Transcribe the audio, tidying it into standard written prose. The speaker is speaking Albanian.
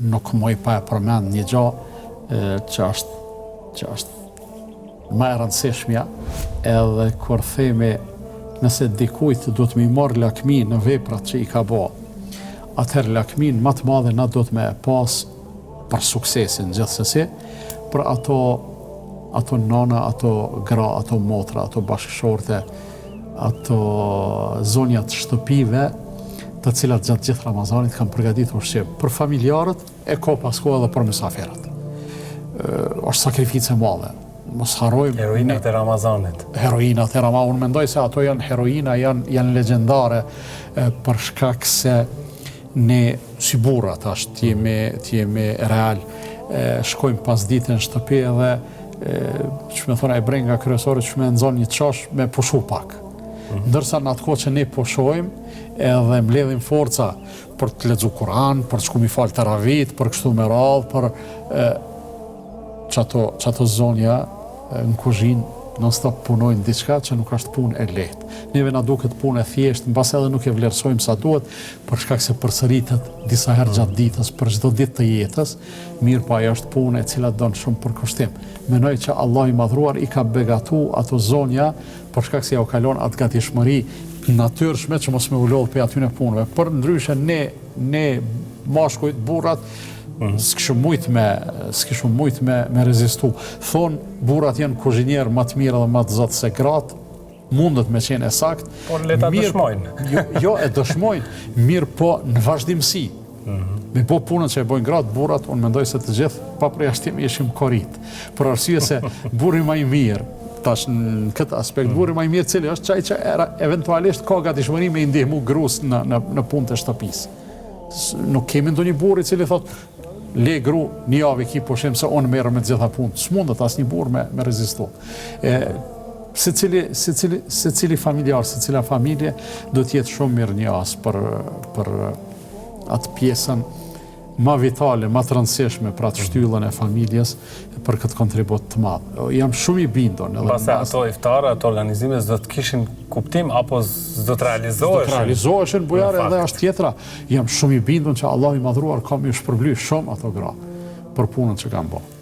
nuk moj pa e përmend një gjë që është më e rëndësishmja, edhe kur themi nëse dikujt do të mi marr lakmi në veprat që i ka bë, atëherë lakmin më të madhe na do të me pas për suksesin gjithsesi, për ato nana, ato gra, ato motra, ato bashkëshorte, ato zonjat shtëpive, të cilat gjatë gjithë Ramazanit kanë përgatitur ushqim. Për familjarët e ka pasko edhe për mysafirët. Është sakrificë e madhe. Mos harrojmë heroinat e Ramazanit. Heroinat e Ramazanit. Unë mendoj se ato janë heroina, janë legjendare për shkak se ne si burrat të jemi real. Shkojmë pas ditën në shtëpi edhe që me thona e brenga kryesore që me nxon një çosh me pushu pak. Ndërsa në atë kohë që ne pushojmë edhe mbledhim forca për të lexuar Kur'an, për të shkuar mi fal taravit, për kështu me radhë, për çato zonja në kuzhinë non stop punojnë diçka që nuk është punë e lehtë. Neve na duket punë e thjeshtë, mbas edhe nuk e vlerësojmë sa duhet, për shkak se përsëritet disa herë gjatë ditës, për çdo ditë të jetës, mirë po ajo është punë e cila don shumë përkushtim. Mendoj që Allah i madhruar i ka begatu ato zonja për shkak se ja u kalon atë gatishmëri natyrshme që mos me u lodh për atyne punëve. Për ndryshe ne mashkujt, burrat, s'kishëm mujt me rezistu. Thonë, burrat janë kuzhinierë më të mirë dhe më të zotë se gratë, mundet me qenë e sakt. Por le ta dëshmojnë. Jo, e dëshmojnë, mirë po në vazhdimsi. Me po punën që e bojnë gratë, burrat, unë mendoj se të gjithë pa përjashtim ishim korrit. Për arsye se burri më i mirë, tash në këtë aspekt, burri më i mirë cili është çaj që eventualisht ka gatishmëri me i ndihmu grus në punë të shtëpisë. Nuk kemi ndonjë burr i cili thotë le gru një javë ki pushim se unë merrem me të gjitha punë. S'mundet asnjë burr me rezistu. Secili familjar, secila familje do të jetë shumë mirënjohës për atë pjesën më vitale, më të rëndësishme për atë shtyllën e familjes për këtë kontribut të madh. Jam shumë i bindur. Mbase ato iftare, ato organizime s'do të kishin kuptim apo s'do të realizoheshin? S'do të realizoheshin, bujare edhe është tjetra. Jam shumë i bindur që Allah i madhruar ka më shpërblyj shumë ato gra për punën që kanë bërë.